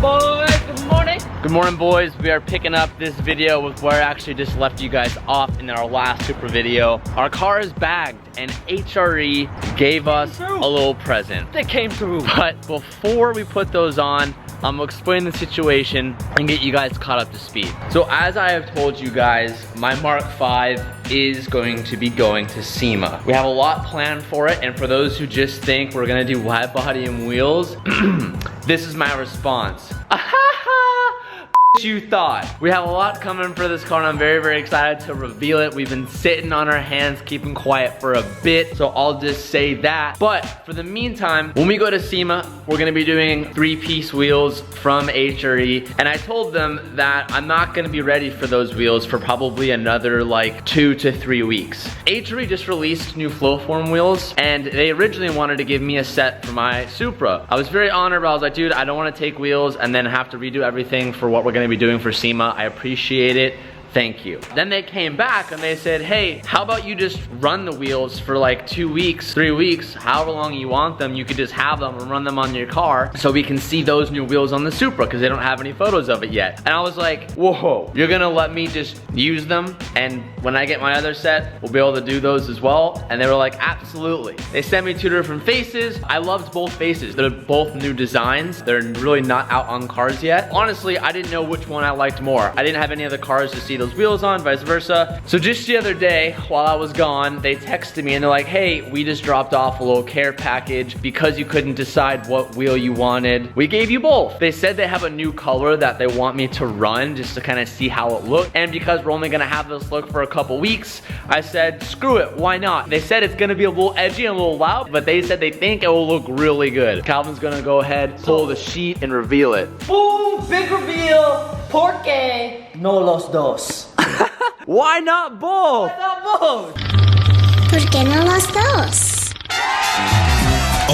boys? Good morning. Good morning, boys. We are picking up this video with where I actually just left you guys off in our last Supra video. Our car is bagged and HRE gave us a little present. They came through. But before we put those on, I'm gonna explain the situation and get you guys caught up to speed. So as I have told you guys, my Mark V is going to be going to SEMA. We have a lot planned for it, and for those who just think we're gonna do wide body and wheels, this is my response. You thought. We have a lot coming for this car and I'm very, very excited to reveal it. We've been sitting on our hands, keeping quiet for a bit, so I'll just say that. But for the meantime, when we go to SEMA, we're gonna be doing 3-piece wheels from HRE, and I told them that I'm not gonna be ready for those wheels for probably another like 2 to 3 weeks. HRE just released new Flowform wheels, and they originally wanted to give me a set for my Supra. I was very honored, but I was like, dude, I don't wanna take wheels and then have to redo everything for what we're gonna be doing for SEMA. I appreciate it. Thank you. Then they came back and they said, hey, how about you just run the wheels for like 2 weeks, 3 weeks, however long you want them. You could just have them and run them on your car so we can see those new wheels on the Supra because they don't have any photos of it yet. And I was like, whoa, you're gonna let me just use them? And when I get my other set, we'll be able to do those as well? And they were like, absolutely. They sent me 2 different faces. I loved both faces. They're both new designs. They're really not out on cars yet. Honestly, I didn't know which one I liked more. I didn't have any other cars to see those wheels on, vice versa. So just the other day, while I was gone, they texted me and they're like, hey, we just dropped off a little care package because you couldn't decide what wheel you wanted. We gave you both. They said they have a new color that they want me to run just to kind of see how it looked. And because we're only gonna have this look for a couple weeks, I said, screw it, why not? They said it's gonna be a little edgy and a little loud, but they said they think it will look really good. Calvin's gonna go ahead, pull the sheet and reveal it. Boom, big reveal. Porque no los dos. Why not both? Why not both? ¿Por qué no los dos?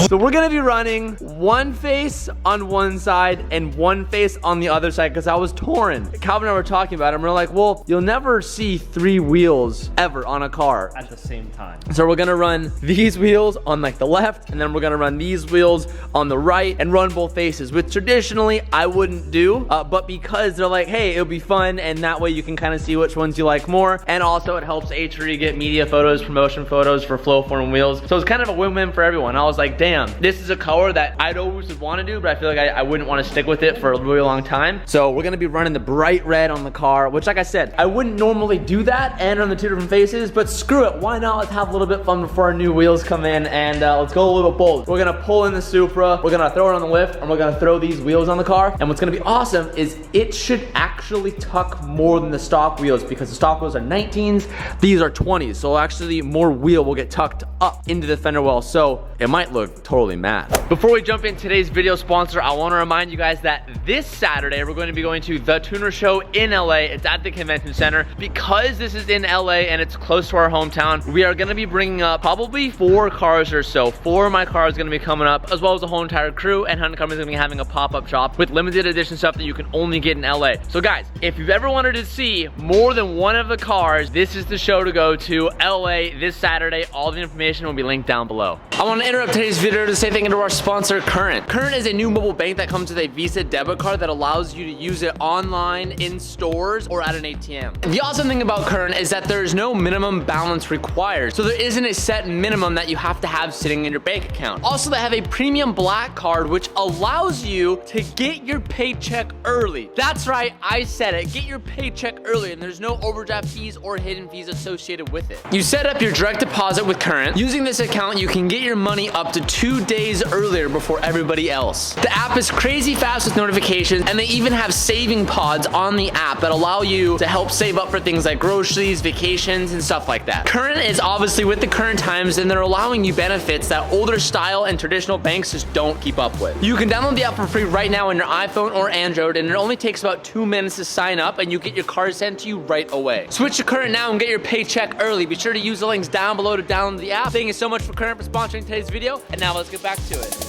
So we're gonna be running one face on one side and one face on the other side because I was torn. Calvin and I were talking about it and we're like, well, you'll never see 3 wheels ever on a car at the same time. So we're gonna run these wheels on like the left, and then we're gonna run these wheels on the right and run both faces, which traditionally I wouldn't do, but because they're like, hey, it'll be fun, and that way you can kind of see which ones you like more, and also it helps HRE get media photos, promotion photos for Flowform wheels. So it's kind of a win-win for everyone. I was like, damn, this is a color that I'd always would want to do, but I feel like I wouldn't want to stick with it for a really long time. So we're gonna be running the bright red on the car, which like I said, I wouldn't normally do that and on the 2 different faces, but screw it, why not? Let's have a little bit fun before our new wheels come in, and let's go a little bold. We're gonna pull in the Supra, we're gonna throw it on the lift, and we're gonna throw these wheels on the car. And what's gonna be awesome is it should actually tuck more than the stock wheels, because the stock wheels are 19s, these are 20s. So actually more wheel will get tucked up into the fender well, so it might look totally mad. Before we jump in today's video sponsor, I want to remind you guys that this Saturday we're going to be going to the Tuner Show in LA. It's at the convention center. Because this is in LA and it's close to our hometown, we are going to be bringing up probably 4 cars or so. 4 of my cars are going to be coming up, as well as the whole entire crew, and Hunt Company's going to be having a pop-up shop with limited edition stuff that you can only get in LA. So guys, if you've ever wanted to see more than one of the cars, this is the show to go to. LA this Saturday. All the information will be linked down below. I want to interrupt today's video to say thank you to our sponsor, Current. Current is a new mobile bank that comes with a Visa debit card that allows you to use it online, in stores, or at an ATM. The awesome thing about Current is that there is no minimum balance required. So there isn't a set minimum that you have to have sitting in your bank account. Also, they have a premium black card, which allows you to get your paycheck early. That's right, I said it. Get your paycheck early, and there's no overdraft fees or hidden fees associated with it. You set up your direct deposit with Current. Using this account, you can get your money up to 2 days earlier before everybody else. The app is crazy fast with notifications, and they even have saving pods on the app that allow you to help save up for things like groceries, vacations, and stuff like that. Current is obviously with the current times, and they're allowing you benefits that older style and traditional banks just don't keep up with. You can download the app for free right now on your iPhone or Android, and it only takes about 2 minutes to sign up, and you get your card sent to you right away. Switch to Current now and get your paycheck early. Be sure to use the links down below to download the app. Thank you so much for Current for sponsoring today's video, and now let's get back to it.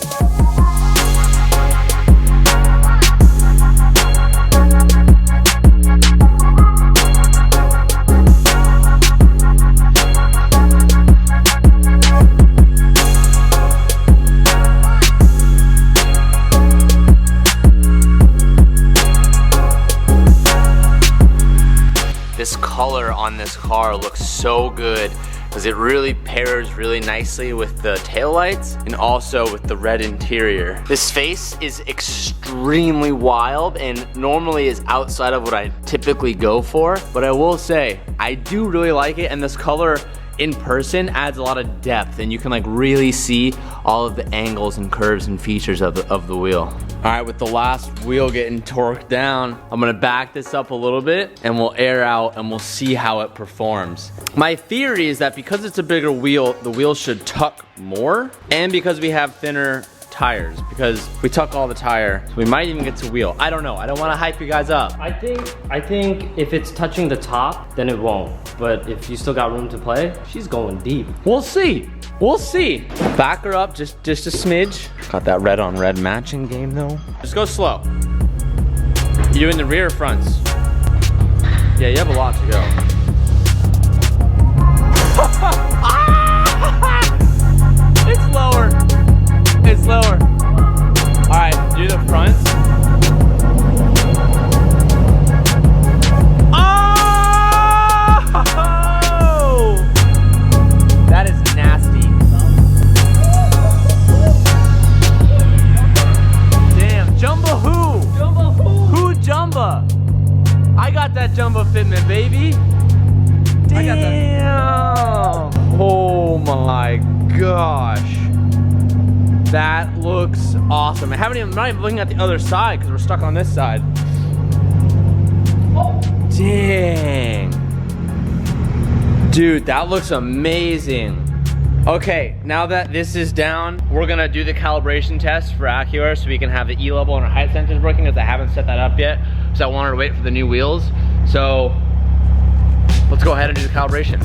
color on this car looks so good because it really pairs really nicely with the taillights and also with the red interior. This face is extremely wild and normally is outside of what I typically go for, but I will say, I do really like it, and this color in person adds a lot of depth, and you can like really see all of the angles and curves and features of the wheel. All right, with the last wheel getting torqued down, I'm gonna back this up a little bit and we'll air out and we'll see how it performs. My theory is that because it's a bigger wheel, the wheel should tuck more, and because we have thinner tires, because we tuck all the tire, so we might even get to wheel. I don't know, I don't wanna hype you guys up. I think if it's touching the top, then it won't. But if you still got room to play, she's going deep. We'll see. We'll see. Back her up just a smidge. Got that red on red matching game though. Just go slow. You doing the rear fronts? Yeah, you have a lot to go. It's lower. It's lower. All right, do the fronts. That is nasty. Damn, Jumbo who? Jumbo who? Who Jumbo? I got that Jumbo Fitment, baby. Damn. Oh my gosh. That looks awesome. I'm not even looking at the other side because we're stuck on this side. Oh. Dang. Dude, that looks amazing. Okay, now that this is down, we're gonna do the calibration test for Acura so we can have the E level and our height sensors working, because I haven't set that up yet, so I wanted to wait for the new wheels. So let's go ahead and do the calibration.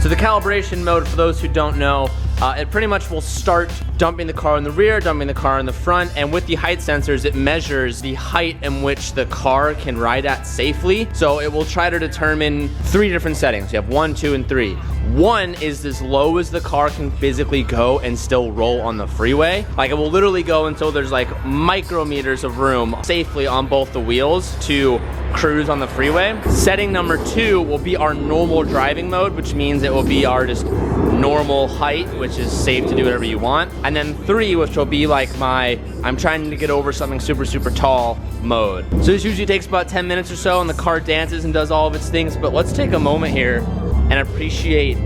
So the calibration mode, for those who don't know, it pretty much will start dumping the car in the rear, dumping the car in the front, and with the height sensors, it measures the height in which the car can ride at safely. So it will try to determine 3 different settings. You have 1, 2, and 3. 1 is as low as the car can physically go and still roll on the freeway. Like, it will literally go until there's like micrometers of room safely on both the wheels to cruise on the freeway. Setting number 2 will be our normal driving mode, which means it will be our just normal height, which is safe to do whatever you want. And then 3, which will be like my I'm trying to get over something super tall mode. So this usually takes about 10 minutes or so, and the car dances and does all of its things. But let's take a moment here and appreciate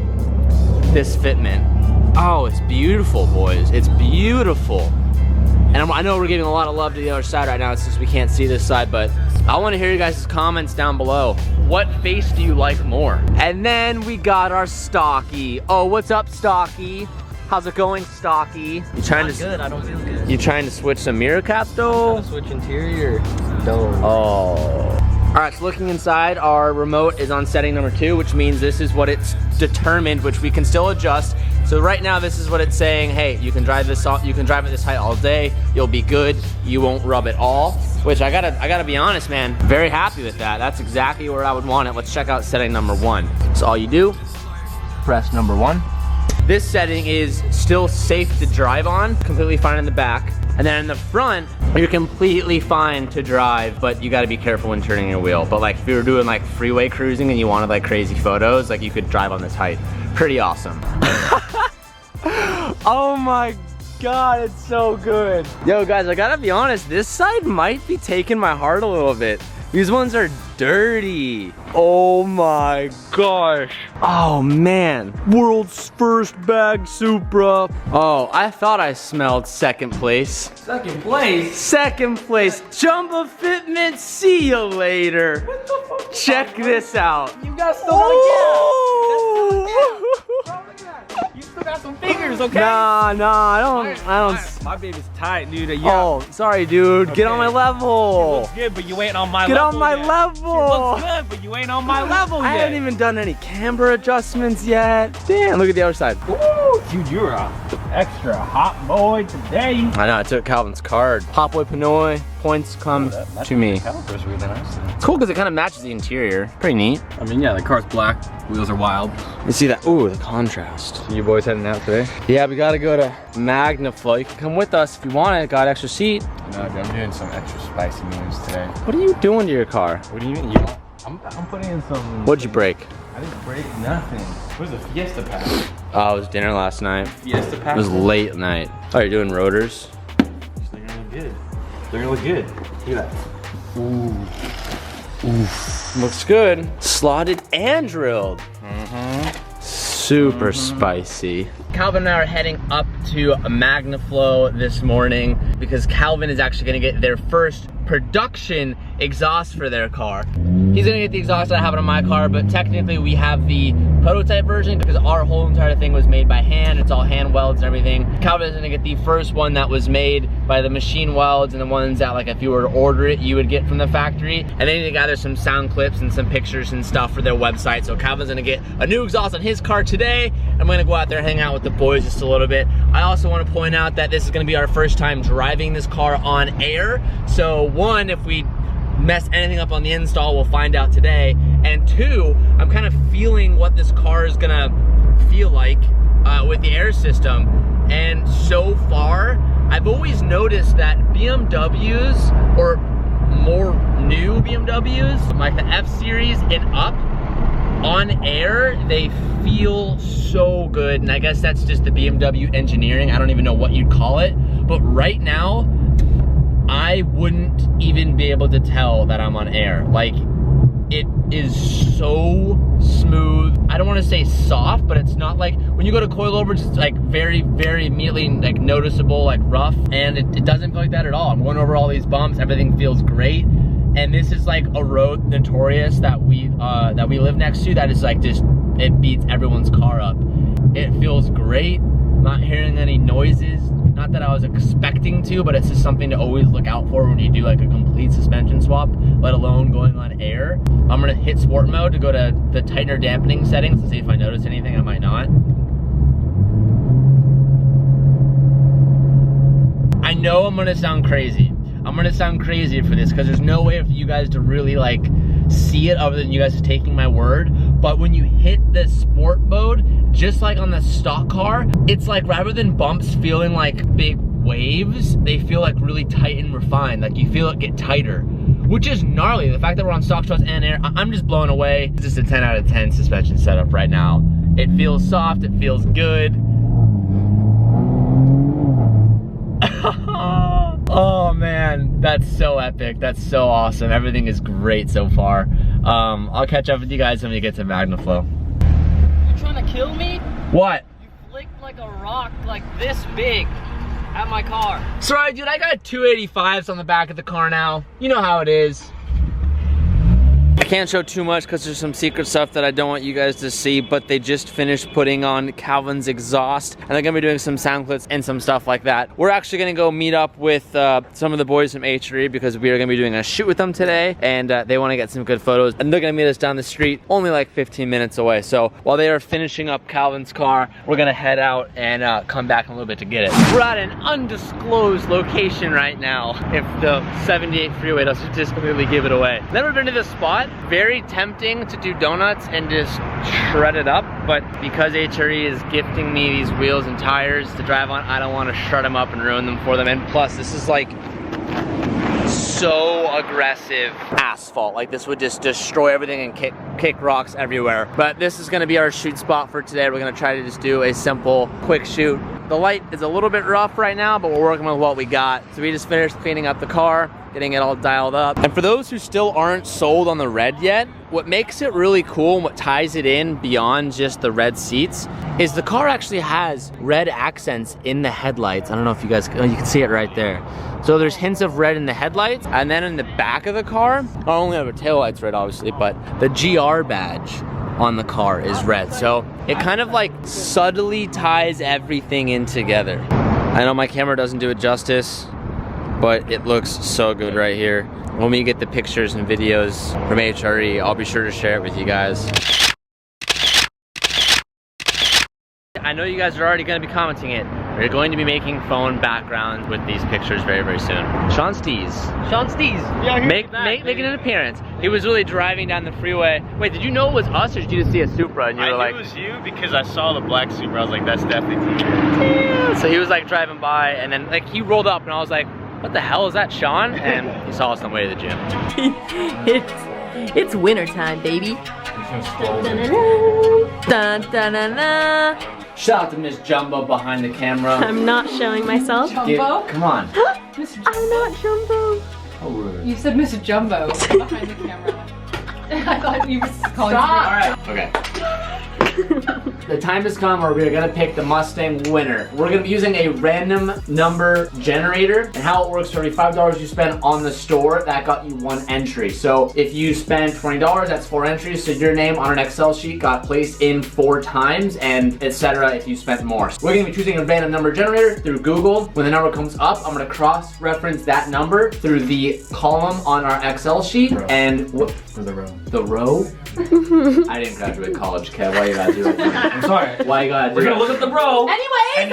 this fitment. Oh, it's beautiful, boys. It's beautiful. And I know we're giving a lot of love to the other side right now since we can't see this side, but I want to hear you guys' comments down below. What face do you like more? And then we got our Stocky. Oh, what's up, Stocky? How's it going, Stocky? You trying to? Good. I don't feel good. You trying to switch some mirror caps though? Switch interior. No. Oh. All right, so looking inside, our remote is on setting number 2, which means this is what it's determined, which we can still adjust. So right now, this is what it's saying. Hey, you can drive this. You can drive at this height all day. You'll be good. You won't rub at all. Which I gotta be honest, man. Very happy with that. That's exactly where I would want it. Let's check out setting number 1. So all you do, press number 1. This setting is still safe to drive on, completely fine in the back. And then in the front, you're completely fine to drive, but you gotta be careful when turning your wheel. But like if you were doing like freeway cruising and you wanted like crazy photos, like you could drive on this height. Pretty awesome. Oh my God, it's so good. Yo guys, I gotta be honest, this side might be taking my heart a little bit. These ones are dirty. Oh my gosh. Oh man, world's first bag Supra. Oh, I thought I smelled second place. Second place? Second place, Jumbo Fitment, see you later. What the fuck? Check this out. You got still You still got some fingers, okay? Nah, I don't. My baby's tight, dude. Oh, sorry, dude. Get on my level. She looks good, but you ain't on my Get level on my yet. level. She looks good, but you ain't on my level yet. I haven't even done any camber adjustments yet. Damn, look at the other side. Ooh, dude, you're a extra hot boy today. I know, I took Calvin's card. Poway Pinoy, points come to me. Caliper's really nice. It's cool because it kind of matches the interior. Pretty neat. I mean, yeah, the car's black, wheels are wild. You see that? Ooh, the contrast. You boys heading out today? Yeah, we gotta go to Magniflow. You can come with us if you want it. Got extra seat. No, I'm doing some extra spicy meals today. What are you doing to your car? What do you mean? You I'm putting in some. What'd you break? I didn't break nothing. What was the Fiesta pack? Oh, it was dinner last night. Fiesta pack? It was late night. Oh, you're doing rotors? They're gonna look good. They're gonna look good. Look at that. Ooh. Looks good. Slotted and drilled. Super spicy. Calvin and I are heading up to Magnaflow this morning because Calvin is actually gonna get their first production exhaust for their car. He's gonna get the exhaust that I have on my car, but technically we have the prototype version because our whole entire thing was made by hand. It's all hand welds and everything. Calvin is gonna get the first one that was made by the machine welds and the ones that, like, if you were to order it, you would get from the factory. And they need to gather some sound clips and some pictures and stuff for their website. So Calvin's gonna get a new exhaust on his car today. I'm gonna go out there and hang out with the boys just a little bit. I also wanna point out that this is gonna be our first time driving this car on air. So one, if we mess anything up on the install, we'll find out today. And two, I'm kind of feeling what this car is gonna feel like with the air system. And so far, I've always noticed that BMWs, or more new BMWs, like the F-Series and up, on air, they feel so good. And I guess that's just the BMW engineering. I don't even know what you'd call it. But right now, I wouldn't even be able to tell that I'm on air. Like, it is so smooth. I don't want to say soft, but it's not like, when you go to coilover, it's like very, very immediately like noticeable, like rough. And it doesn't feel like that at all. I'm going over all these bumps, everything feels great. And this is like a road notorious that we live next to that is like just, it beats everyone's car up. It feels great. Not hearing any noises. Not that I was expecting to, but it's just something to always look out for when you do like a complete suspension swap, let alone going on air. I'm gonna hit sport mode to go to the tightener dampening settings to see if I notice anything. I might not. I know I'm gonna sound crazy. I'm gonna sound crazy for this because there's no way for you guys to really like see it other than you guys just taking my word. But when you hit the sport mode, just like on the stock car, it's like rather than bumps feeling like big waves, they feel like really tight and refined. Like you feel it get tighter, which is gnarly. The fact that we're on stock struts and air, I'm just blown away. It's just a 10 out of 10 suspension setup right now. It feels soft, it feels good. Oh man, that's so epic. That's so awesome. Everything is great so far. I'll catch up with you guys when we get to Magnaflow. You trying to kill me? What? You flicked like a rock like this big at my car. Sorry, dude, I got 285s on the back of the car now. You know how it is. I can't show too much because there's some secret stuff that I don't want you guys to see, but they just finished putting on Calvin's exhaust and they're gonna be doing some sound clips and some stuff like that. We're actually gonna go meet up with some of the boys from H3 because we are gonna be doing a shoot with them today and they wanna get some good photos and they're gonna meet us down the street, only like 15 minutes away. So while they are finishing up Calvin's car, we're gonna head out and come back in a little bit to get it. We're at an undisclosed location right now. If the 78 freeway doesn't just completely give it away. Never been to this spot. Very tempting to do donuts and just shred it up, but because HRE is gifting me these wheels and tires to drive on, I don't want to shred them up and ruin them for them. And plus, this is like so aggressive asphalt. Like this would just destroy everything and kick rocks everywhere. But this is gonna be our shoot spot for today. We're gonna try to just do a simple, quick shoot. The light is a little bit rough right now, but we're working with what we got. So we just finished cleaning up the car, getting it all dialed up. And for those who still aren't sold on the red yet, what makes it really cool and what ties it in beyond just the red seats is the car actually has red accents in the headlights. I don't know if you guys, oh, you can see it right there. So there's hints of red in the headlights, and then in the back of the car, not only are the taillights red obviously, but the GR badge on the car is red. So it kind of like subtly ties everything in together. I know my camera doesn't do it justice, but it looks so good right here. When we get the pictures and videos from HRE, I'll be sure to share it with you guys. I know you guys are already gonna be commenting it. We're going to be making phone backgrounds with these pictures very, very soon. Sean Stees. Sean Stees. Yeah, making an appearance. He was really driving down the freeway. Wait, did you know it was us or did you just see a Supra and you were like... I knew it was you because I saw the black Supra. I was like, that's definitely you. Yeah. So he was like driving by and then like he rolled up and I was like, what the hell is that, Sean? And he saw us on the way to the gym. It's winter time, baby. Dun, dun, dun, dun. Shout out to Miss Jumbo behind the camera. I'm not showing myself. Jumbo? Come on. I'm not Jumbo. Oh, rude. You said Mr. Jumbo behind the camera. I thought you were calling me. Alright, okay. The time has come where we're gonna pick the Mustang winner. We're gonna be using a random number generator, and how it works, for every $5 you spend on the store, that got you 1 entry. So if you spend $20, that's 4 entries, so your name on an Excel sheet got placed in 4 times, and etc. if you spent more. So we're gonna be choosing a random number generator through Google. When the number comes up, I'm gonna cross-reference that number through the column on our Excel sheet, and For the row. the row? I didn't graduate college, Kev. Why you gotta do it? I'm sorry. Why you gotta do We're gonna it? look at the row. Anyways, And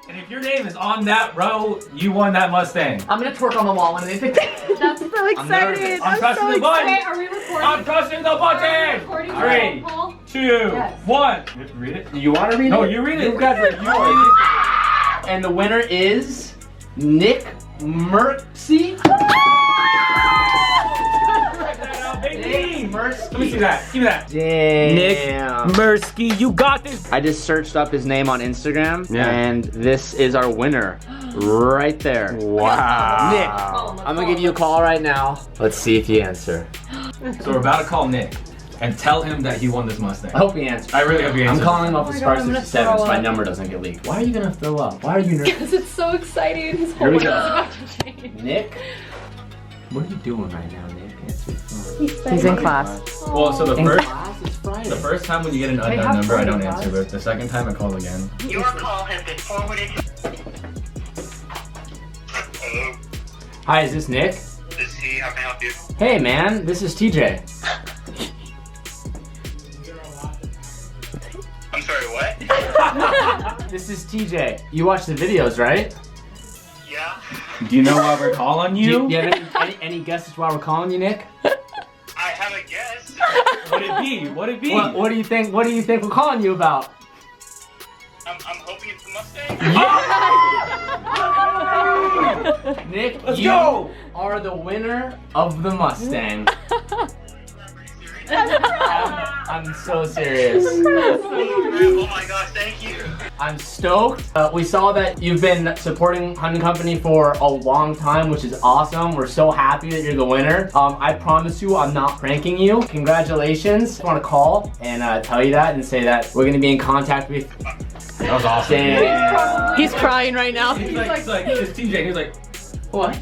and if your name is on that row, you won that Mustang. I'm gonna twerk on the wall when they pick it. I'm so excited. I'm pressing the button. Wait, are we recording? I'm pressing the button. Recording 3, roll call? 2, Yes. 1. You have to read it. You wanna read it? No, you read it. You graduate. You read it. And the winner is Nick Merksy. Baby. Merksy. Let me see that. Give me that. Damn. Mursky, you got this. I just searched up his name on Instagram, Yeah. and this is our winner right there. Wow. Nick, I'm gonna give you a call right now. Let's see if you answer. So we're about to call Nick and tell him that he won this Mustang. I hope he answers. I really hope he I'm answers. calling him off the my Spark God, I'm gonna 67 so throw my up. number doesn't get leaked. Why are you gonna throw up? Why are you nervous? Because it's so exciting. This whole Here we world go. is about to change. Nick? What are you doing right now, Nick? Answer your phone. He's in class. Well, so the In first class, it's Friday. the first time when you get an Hey, unknown have number, I fun, don't guys. answer, but the second time I call again. Your call has been forwarded. Hello, Hi, is this Nick? this is he. How can I help you? Hey man, this is TJ. I'm sorry, what? This is TJ. You watch the videos, right? Yeah. Do you know why we're calling Do you have any guesses why we're calling you, Nick? I have a guess. Would it be? Would it be? What do you think? What do you think we're calling you about? I'm hoping it's the Mustang. Nick, Let's you go! are the winner of the Mustang. I'm so serious. Oh my gosh, thank you. I'm stoked. We saw that you've been supporting Hunting Company for a long time, which is awesome. We're so happy that you're the winner. I promise you I'm not pranking you. Congratulations. I want to call and tell you that and say that we're going to be in contact with you. That was awesome. Damn. He's crying right now. He's like, it's TJ. He's like, What?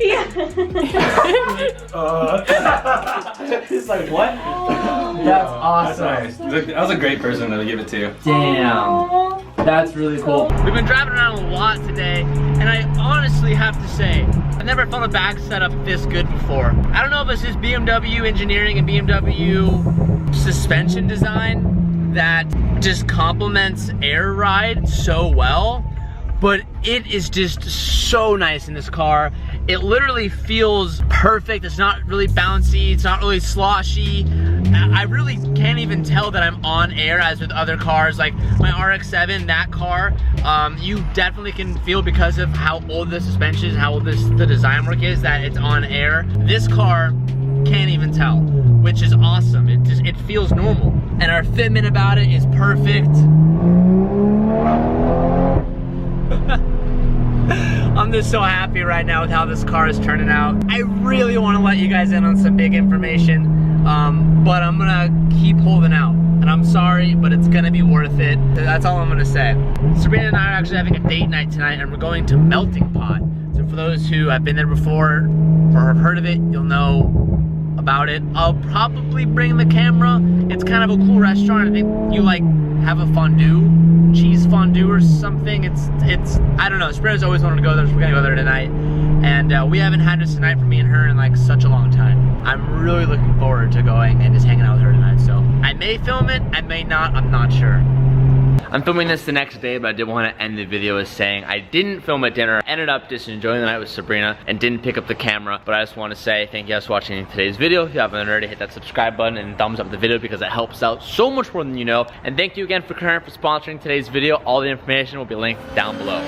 He's like, what? That's awesome. That's nice. That was a great person to give it to. Damn. That's really cool. We've been driving around a lot today, and I honestly have to say, I've never felt a back setup this good before. I don't know if it's just BMW engineering and BMW suspension design that just complements air ride so well, but it is just so nice in this car. It literally feels perfect. It's not really bouncy, it's not really sloshy. I really can't even tell that I'm on air as with other cars. Like my RX-7, that car, you definitely can feel because of how old the suspension is, how old the design work is, that it's on air. This car can't even tell, which is awesome. It feels normal. And our fitment about it is perfect. I'm just so happy right now with how this car is turning out. I really want to let you guys in on some big information, but I'm gonna keep holding out. And I'm sorry, but it's gonna be worth it. That's all I'm gonna say. Sabrina and I are actually having a date night tonight, and we're going to Melting Pot. So for those who have been there before or have heard of it, you'll know about it. I'll probably bring the camera. It's kind of a cool restaurant. I think you like have a fondue, cheese fondue or something. It's I don't know. Sabrina's always wanted to go there, so we're gonna go there tonight. And we haven't had this tonight for me and her in like such a long time. I'm really looking forward to going and just hanging out with her tonight. So I may film it, I may not, I'm not sure. I'm filming this the next day, but I did want to end the video as saying I didn't film at dinner. Ended up just enjoying the night with Sabrina and didn't pick up the camera. But I just want to say thank you guys for watching today's video. If you haven't already, hit that subscribe button and thumbs up the video because it helps out so much more than you know. And thank you again for Current for sponsoring today's video. All the information will be linked down below.